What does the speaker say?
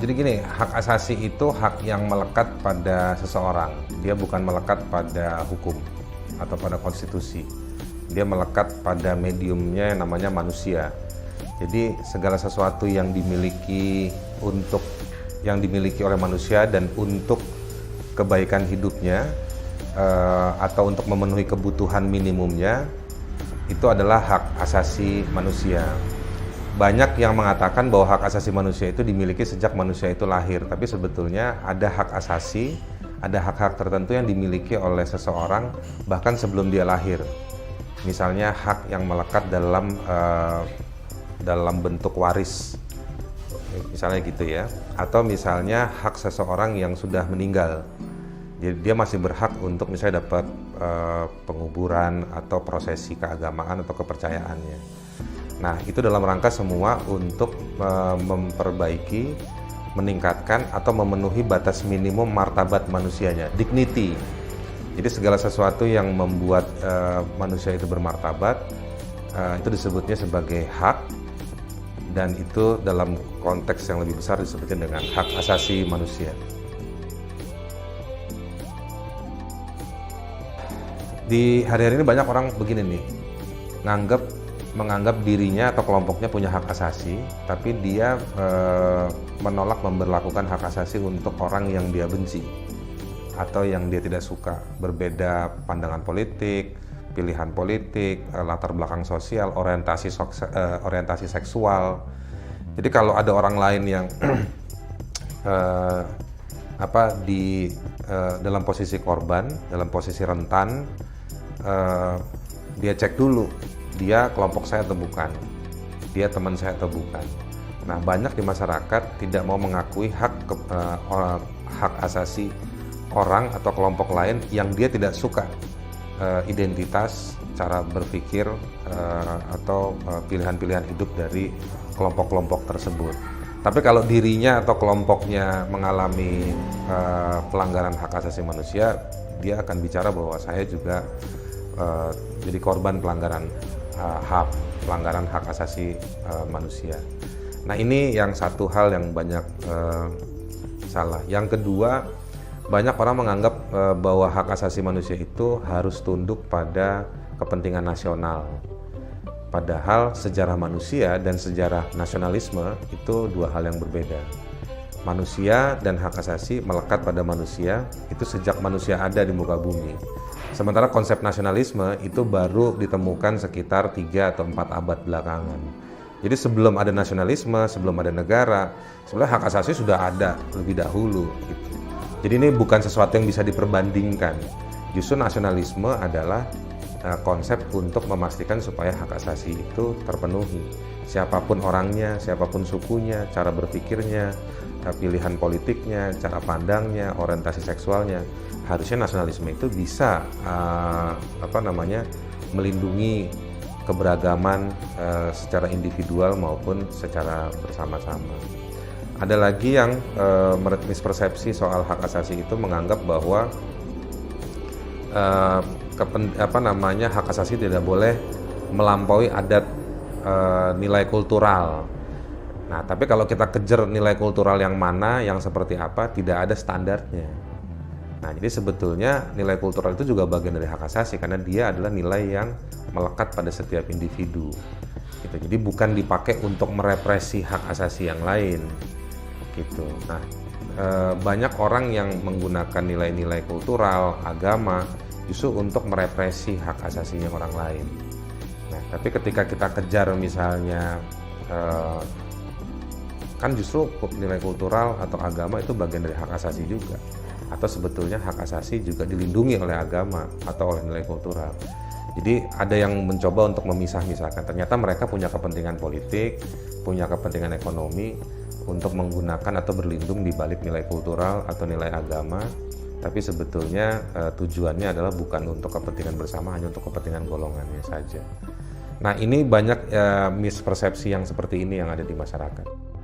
Jadi gini, hak asasi itu hak yang melekat pada seseorang. Dia bukan melekat pada hukum atau pada konstitusi. Dia melekat pada mediumnya yang namanya manusia. Jadi segala sesuatu yang dimiliki oleh manusia dan untuk kebaikan hidupnya atau untuk memenuhi kebutuhan minimumnya, itu adalah hak asasi manusia. Banyak yang mengatakan bahwa hak asasi manusia itu dimiliki sejak manusia itu lahir, tapi sebetulnya ada hak asasi, ada hak-hak tertentu yang dimiliki oleh seseorang bahkan sebelum dia lahir. Misalnya hak yang melekat dalam bentuk waris, misalnya gitu ya, atau misalnya hak seseorang yang sudah meninggal. Jadi dia masih berhak untuk misalnya dapat penguburan atau prosesi keagamaan atau kepercayaannya. Nah, itu dalam rangka semua untuk memperbaiki, meningkatkan atau memenuhi batas minimum martabat manusianya, dignity. Jadi segala sesuatu yang membuat manusia itu bermartabat, itu disebutnya sebagai hak, dan itu dalam konteks yang lebih besar disebutnya dengan hak asasi manusia. Di hari-hari ini banyak orang begini nih, menganggap dirinya atau kelompoknya punya hak asasi, tapi dia menolak memberlakukan hak asasi untuk orang yang dia benci atau yang dia tidak suka, berbeda pandangan politik, pilihan politik, latar belakang sosial, orientasi seksual. Jadi kalau ada orang lain yang dalam posisi korban, dalam posisi rentan, dia cek dulu, dia kelompok saya atau bukan, dia teman saya atau bukan. Nah, banyak di masyarakat tidak mau mengakui hak asasi orang atau kelompok lain yang dia tidak suka identitas, cara berpikir atau pilihan-pilihan hidup dari kelompok-kelompok tersebut. Tapi kalau dirinya atau kelompoknya mengalami pelanggaran hak asasi manusia, dia akan bicara bahwa saya juga jadi korban pelanggaran pelanggaran hak asasi manusia. Nah, ini yang satu hal yang banyak salah. Yang kedua, banyak orang menganggap bahwa hak asasi manusia itu harus tunduk pada kepentingan nasional. Padahal sejarah manusia dan sejarah nasionalisme itu dua hal yang berbeda. Manusia dan hak asasi melekat pada manusia itu sejak manusia ada di muka bumi. Sementara konsep nasionalisme itu baru ditemukan sekitar 3 atau 4 abad belakangan. Jadi sebelum ada nasionalisme, sebelum ada negara, sebenarnya hak asasi sudah ada lebih dahulu gitu. Jadi ini bukan sesuatu yang bisa diperbandingkan. Justru nasionalisme adalah konsep untuk memastikan supaya hak asasi itu terpenuhi. Siapapun orangnya, siapapun sukunya, cara berpikirnya, pilihan politiknya, cara pandangnya, orientasi seksualnya, harusnya nasionalisme itu bisa melindungi keberagaman secara individual maupun secara bersama-sama. Ada lagi yang mispersepsi soal hak asasi itu menganggap bahwa hak asasi tidak boleh melampaui adat nilai kultural. Nah, tapi kalau kita kejar nilai kultural yang mana, yang seperti apa, tidak ada standarnya. Nah, jadi sebetulnya nilai kultural itu juga bagian dari hak asasi karena dia adalah nilai yang melekat pada setiap individu. Gitu. Jadi bukan dipakai untuk merepresi hak asasi yang lain. Gitu. Nah, banyak orang yang menggunakan nilai-nilai kultural, agama justru untuk merepresi hak asasinya orang lain. Nah, tapi ketika kita kejar misalnya kan justru nilai kultural atau agama itu bagian dari hak asasi juga, atau sebetulnya hak asasi juga dilindungi oleh agama atau oleh nilai kultural. Jadi ada yang mencoba untuk memisah-misahkan, ternyata mereka punya kepentingan politik, punya kepentingan ekonomi untuk menggunakan atau berlindung di balik nilai kultural atau nilai agama, tapi sebetulnya tujuannya adalah bukan untuk kepentingan bersama, hanya untuk kepentingan golongannya saja. Nah, ini banyak mispersepsi yang seperti ini yang ada di masyarakat.